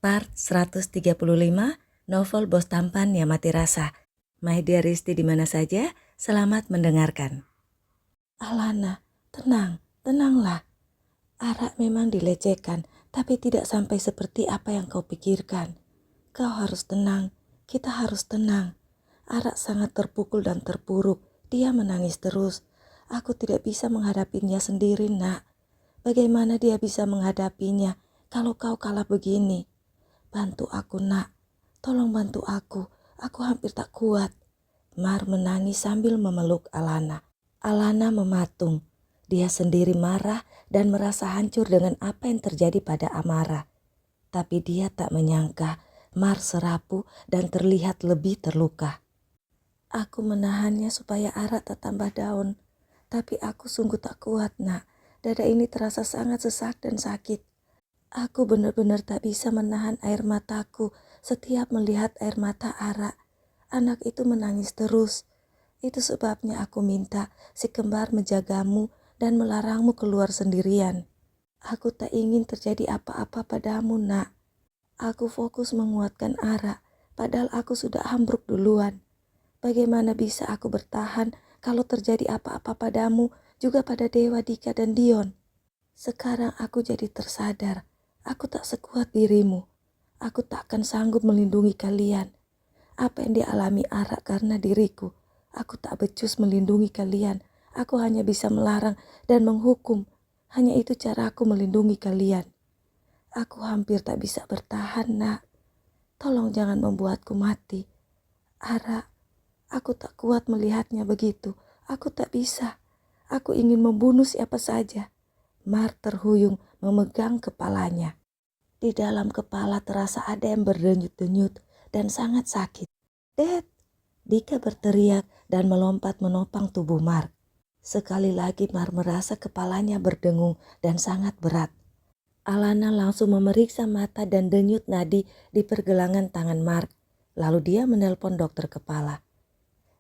Part 135, novel Bos Tampan yang Mati Rasa. My dear Risti di mana saja, selamat mendengarkan. Alana, tenanglah. Ara memang dilecehkan, tapi tidak sampai seperti apa yang kau pikirkan. Kau harus tenang, kita harus tenang. Ara sangat terpukul dan terpuruk, dia menangis terus. Aku tidak bisa menghadapinya sendiri, nak. Bagaimana dia bisa menghadapinya kalau kau kalah begini? Bantu aku, nak. Tolong bantu aku hampir tak kuat. Mar menangis sambil memeluk Alana. Alana mematung. Dia sendiri marah dan merasa hancur dengan apa yang terjadi pada Amara. Tapi dia tak menyangka Mar serapuh dan terlihat lebih terluka. Aku menahannya supaya Ara tak tambah down. Tapi aku sungguh tak kuat, nak. Dada ini terasa sangat sesak dan sakit. Aku benar-benar tak bisa menahan air mataku setiap melihat air mata Ara. Anak itu menangis terus. Itu sebabnya aku minta si kembar menjagamu dan melarangmu keluar sendirian. Aku tak ingin terjadi apa-apa padamu, nak. Aku fokus menguatkan Ara, padahal aku sudah ambruk duluan. Bagaimana bisa aku bertahan kalau terjadi apa-apa padamu, juga pada Dewa, Dika, dan Dion? Sekarang aku jadi tersadar, aku tak sekuat dirimu. Aku tak akan sanggup melindungi kalian. Apa yang dialami Ara karena diriku, aku tak becus melindungi kalian. Aku hanya bisa melarang dan menghukum. Hanya itu cara aku melindungi kalian. Aku hampir tak bisa bertahan, nak. Tolong jangan membuatku mati. Ara, aku tak kuat melihatnya begitu. Aku tak bisa. Aku ingin membunuh siapa saja. Mar terhuyung memegang kepalanya. Di dalam kepala terasa ada yang berdenyut-denyut dan sangat sakit. "Dad!" Dika berteriak dan melompat menopang tubuh Mar. Sekali lagi Mar merasa kepalanya berdengung dan sangat berat. Alana langsung memeriksa mata dan denyut nadi di pergelangan tangan Mar. Lalu dia menelpon dokter kepala.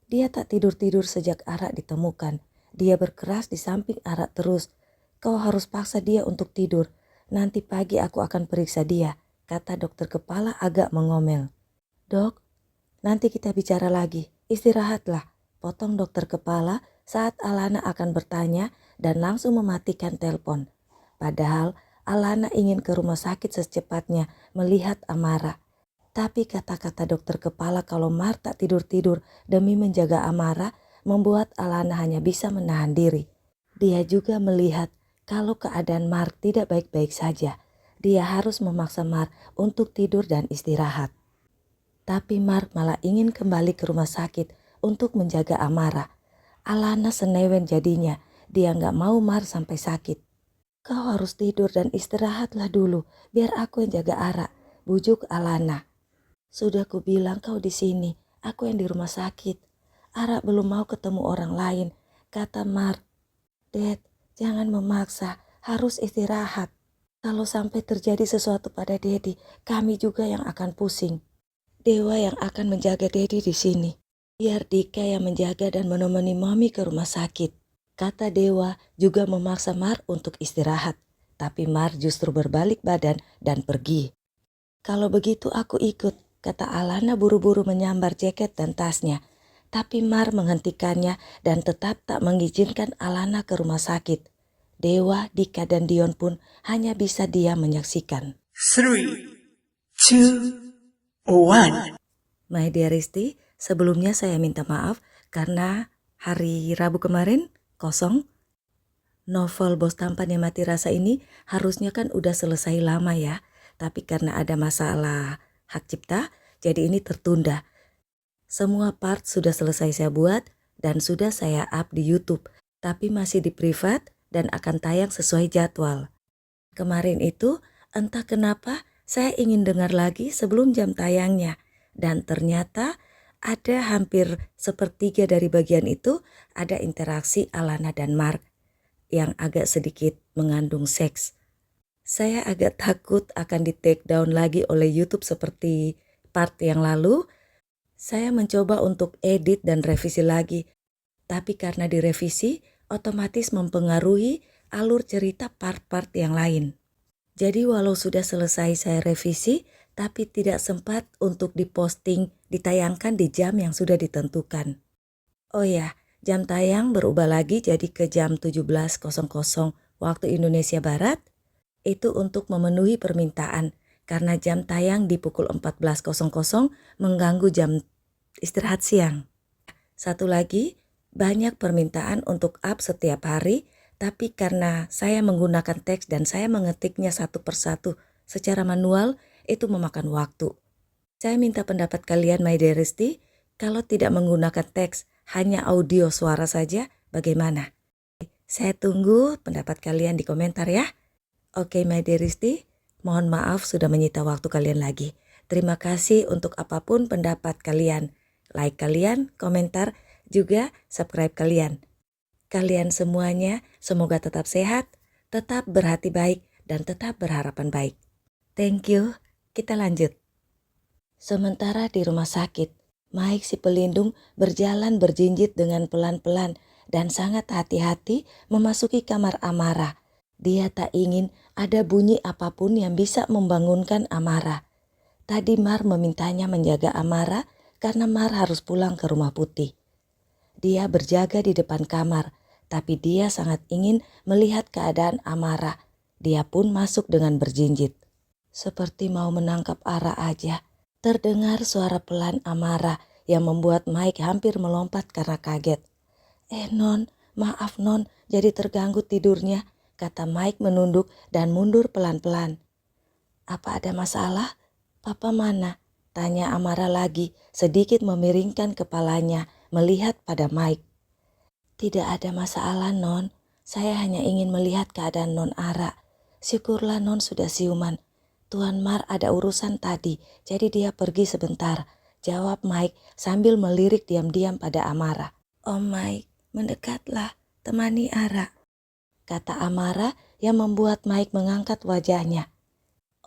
Dia tak tidur-tidur sejak Ara ditemukan. Dia berkeras di samping Ara terus. "Kau harus paksa dia untuk tidur. Nanti pagi aku akan periksa dia," kata dokter kepala agak mengomel. "Dok, nanti kita bicara lagi. Istirahatlah," potong dokter kepala saat Alana akan bertanya dan langsung mematikan telepon. Padahal Alana ingin ke rumah sakit secepatnya melihat Amara. Tapi kata-kata dokter kepala kalau Mar tak tidur-tidur demi menjaga Amara membuat Alana hanya bisa menahan diri. Dia juga melihat kalau keadaan Mar tidak baik-baik saja. Dia harus memaksa Mar untuk tidur dan istirahat. Tapi Mar malah ingin kembali ke rumah sakit untuk menjaga Amara. Alana senewen jadinya. Dia gak mau Mar sampai sakit. "Kau harus tidur dan istirahatlah dulu, biar aku yang jaga Ara," bujuk Alana. "Sudah kubilang kau di sini, aku yang di rumah sakit. Ara belum mau ketemu orang lain," kata Mar. "Dad, jangan memaksa, harus istirahat. Kalau sampai terjadi sesuatu pada Dedi, kami juga yang akan pusing. Dewa yang akan menjaga Dedi di sini. Biar Dika yang menjaga dan menemani Mami ke rumah sakit," kata Dewa juga memaksa Mar untuk istirahat. Tapi Mar justru berbalik badan dan pergi. "Kalau begitu aku ikut," kata Alana buru-buru menyambar jaket dan tasnya. Tapi Mar menghentikannya dan tetap tak mengizinkan Alana ke rumah sakit. Dewa, Dika, dan Dion pun hanya bisa diam menyaksikan. 3, 2, 1. My dear Risti, sebelumnya saya minta maaf karena hari Rabu kemarin kosong. Novel Bos Tampan yang Mati Rasa ini harusnya kan udah selesai lama ya. Tapi karena ada masalah hak cipta, jadi ini tertunda. Semua part sudah selesai saya buat dan sudah saya up di YouTube. Tapi masih di privat dan akan tayang sesuai jadwal. Kemarin itu entah kenapa saya ingin dengar lagi sebelum jam tayangnya. Dan ternyata ada hampir sepertiga dari bagian itu ada interaksi Alana dan Mark yang agak sedikit mengandung seks. Saya agak takut akan di take down lagi oleh YouTube seperti part yang lalu. Saya mencoba untuk edit dan revisi lagi. Tapi karena direvisi, otomatis mempengaruhi alur cerita part-part yang lain. Jadi walau sudah selesai saya revisi, tapi tidak sempat untuk diposting, ditayangkan di jam yang sudah ditentukan. Oh ya, jam tayang berubah lagi jadi ke jam 17.00 waktu Indonesia Barat. Itu untuk memenuhi permintaan karena jam tayang di pukul 14.00 mengganggu jam istirahat siang. Satu lagi, banyak permintaan untuk up setiap hari, tapi karena saya menggunakan teks dan saya mengetiknya satu persatu secara manual, itu memakan waktu. Saya minta pendapat kalian, My Dearisti, kalau tidak menggunakan teks, hanya audio suara saja, bagaimana? Saya tunggu pendapat kalian di komentar ya. Oke, My Dearisti, mohon maaf sudah menyita waktu kalian lagi. Terima kasih untuk apapun pendapat kalian. Like kalian, komentar, juga subscribe kalian. Kalian semuanya semoga tetap sehat, tetap berhati baik, dan tetap berharapan baik. Thank you, kita lanjut. Sementara di rumah sakit, Mike si pelindung berjalan berjinjit dengan pelan-pelan dan sangat hati-hati memasuki kamar Amara. Dia tak ingin ada bunyi apapun yang bisa membangunkan Amara. Tadi Mar memintanya menjaga Amara karena Mar harus pulang ke Rumah Putih. Dia berjaga di depan kamar, tapi dia sangat ingin melihat keadaan Amara. Dia pun masuk dengan berjinjit. Seperti mau menangkap arah aja. Terdengar suara pelan Amara yang membuat Mike hampir melompat karena kaget. Non, maaf Non, jadi terganggu tidurnya, kata Mike menunduk dan mundur pelan-pelan. Apa ada masalah? Papa mana? Tanya Amara lagi, sedikit memiringkan kepalanya melihat pada Mike. Tidak ada masalah Non, saya hanya ingin melihat keadaan Non Ara. Syukurlah Non sudah siuman. Tuan Mar ada urusan tadi, jadi dia pergi sebentar, jawab Mike sambil melirik diam-diam pada Amara. Oh Mike, mendekatlah, temani Ara, kata Amara yang membuat Mike mengangkat wajahnya.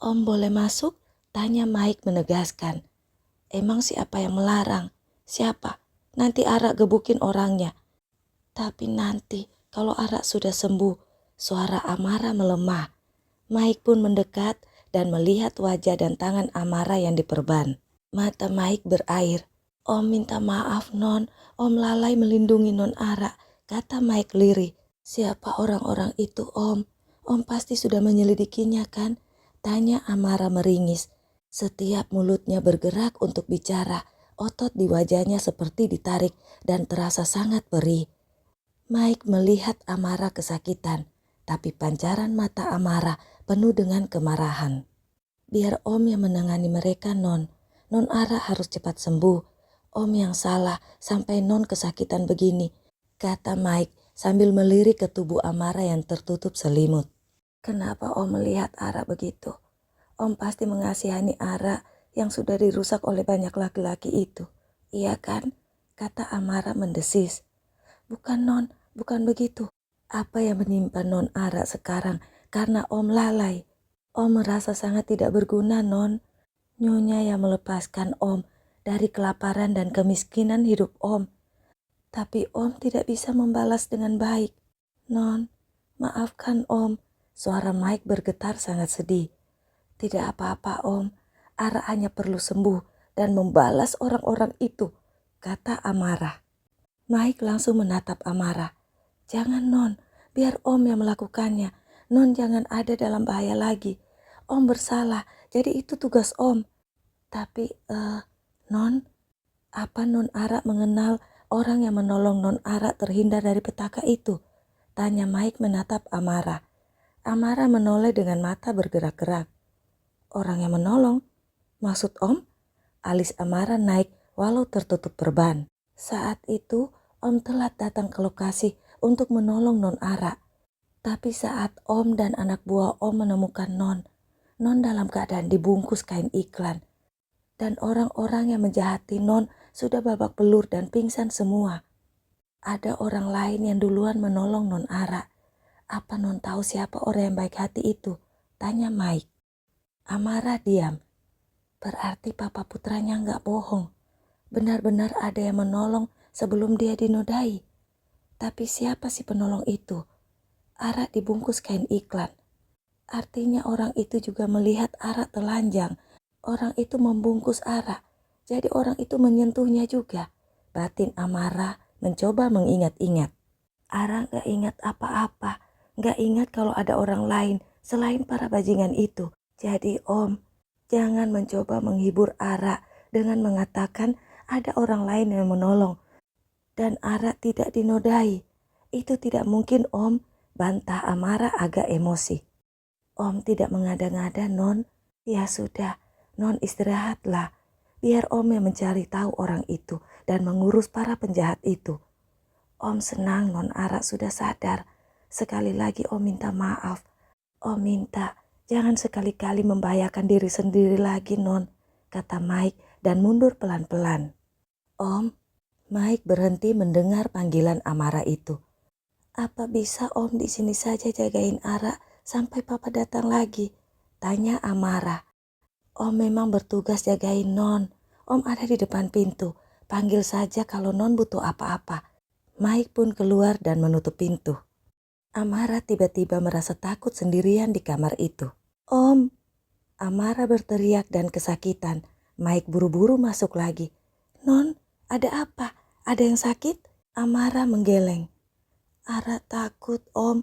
Om boleh masuk? Tanya Mike menegaskan. Emang siapa yang melarang? Siapa? Nanti Ara gebukin orangnya. Tapi nanti kalau Ara sudah sembuh, suara Amara melemah. Mike pun mendekat dan melihat wajah dan tangan Amara yang diperban. Mata Mike berair. Om minta maaf Non, Om lalai melindungi Non Ara, kata Mike lirih. Siapa orang-orang itu Om? Om pasti sudah menyelidikinya kan? Tanya Amara meringis. Setiap mulutnya bergerak untuk bicara, otot di wajahnya seperti ditarik dan terasa sangat perih. Mike melihat Amara kesakitan, tapi pancaran mata Amara penuh dengan kemarahan. Biar Om yang menangani mereka Non. Non Ara harus cepat sembuh. Om yang salah sampai Non kesakitan begini, kata Mike sambil melirik ke tubuh Amara yang tertutup selimut. Kenapa Om melihat Ara begitu? Om pasti mengasihani Ara yang sudah dirusak oleh banyak laki-laki itu. Iya kan? Kata Amara mendesis. Bukan Non, bukan begitu. Apa yang menimpa Non Ara sekarang karena Om lalai. Om merasa sangat tidak berguna Non. Nyonya yang melepaskan Om dari kelaparan dan kemiskinan hidup Om. Tapi Om tidak bisa membalas dengan baik. Non, maafkan Om. Suara Mike bergetar sangat sedih. Tidak apa-apa Om, Ara hanya perlu sembuh dan membalas orang-orang itu, kata Amara. Mike langsung menatap Amara. Jangan Non, biar Om yang melakukannya. Non jangan ada dalam bahaya lagi. Om bersalah, jadi itu tugas Om. Tapi Non, apa Non Ara mengenal orang yang menolong Non Ara terhindar dari petaka itu? Tanya Mike menatap Amara. Amara menoleh dengan mata bergerak-gerak. Orang yang menolong? Maksud Om? Alis Amara naik walau tertutup perban. Saat itu Om telat datang ke lokasi untuk menolong Non Ara. Tapi saat Om dan anak buah Om menemukan Non dalam keadaan dibungkus kain iklan. Dan orang-orang yang menjahati Non sudah babak belur dan pingsan semua. Ada orang lain yang duluan menolong Non Ara. Apa Non tahu siapa orang yang baik hati itu? Tanya Mike. Amara diam. Berarti papa putranya nggak bohong. Benar-benar ada yang menolong sebelum dia dinodai. Tapi siapa si penolong itu? Ara dibungkus kain iklan. Artinya orang itu juga melihat Ara telanjang. Orang itu membungkus Ara, jadi orang itu menyentuhnya juga. Batin Amara mencoba mengingat-ingat. Ara gak ingat apa-apa, gak ingat kalau ada orang lain selain para bajingan itu. Jadi Om, jangan mencoba menghibur Ara dengan mengatakan ada orang lain yang menolong dan Ara tidak dinodai. Itu tidak mungkin Om, bantah Amara agak emosi. Om tidak mengada-ngada Non. Ya sudah, Non istirahatlah. Biar Om yang mencari tahu orang itu dan mengurus para penjahat itu. Om senang Non Ara sudah sadar. Sekali lagi Om minta maaf. Om minta jangan sekali-kali membahayakan diri sendiri lagi Non, kata Mike dan mundur pelan-pelan. Om, Mike berhenti mendengar panggilan Amara itu. Apa bisa Om di sini saja jagain Ara sampai Papa datang lagi? Tanya Amara. Om memang bertugas jagain Non. Om ada di depan pintu. Panggil saja kalau Non butuh apa-apa. Mike pun keluar dan menutup pintu. Amara tiba-tiba merasa takut sendirian di kamar itu. Om! Amara berteriak dan kesakitan. Mike buru-buru masuk lagi. Non, ada apa? Ada yang sakit? Amara menggeleng. Ara takut, Om.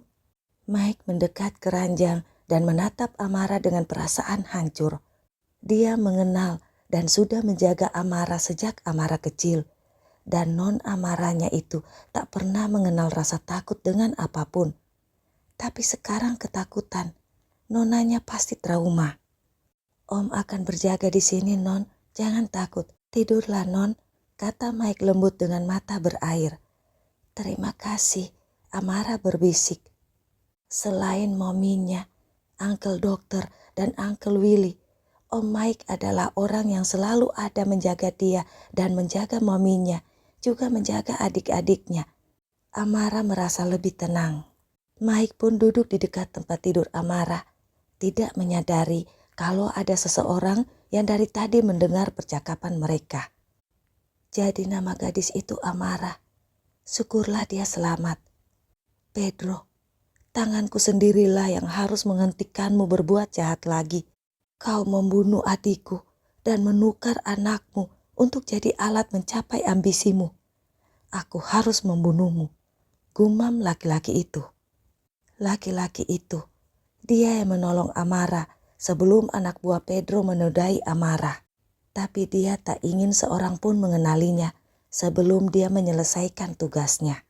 Mike mendekat ke ranjang dan menatap Amara dengan perasaan hancur. Dia mengenal dan sudah menjaga Amara sejak Amara kecil. Dan non Amaranya itu tak pernah mengenal rasa takut dengan apapun. Tapi sekarang ketakutan. Nonanya pasti trauma. Om akan berjaga di sini, Non. Jangan takut. Tidurlah, Non, kata Mike lembut dengan mata berair. Terima kasih, Amara berbisik. Selain mominya, Uncle Dokter dan Uncle Willy, Om Mike adalah orang yang selalu ada menjaga dia dan menjaga mominya, juga menjaga adik-adiknya. Amara merasa lebih tenang. Mike pun duduk di dekat tempat tidur Amara, tidak menyadari kalau ada seseorang yang dari tadi mendengar percakapan mereka. Jadi nama gadis itu Amara. Syukurlah dia selamat. Pedro, tanganku sendirilah yang harus menghentikanmu berbuat jahat lagi. Kau membunuh adikku dan menukar anakmu untuk jadi alat mencapai ambisimu. Aku harus membunuhmu, gumam laki-laki itu. Laki-laki itu, dia yang menolong Amara sebelum anak buah Pedro menodai Amara. Tapi dia tak ingin seorang pun mengenalinya sebelum dia menyelesaikan tugasnya.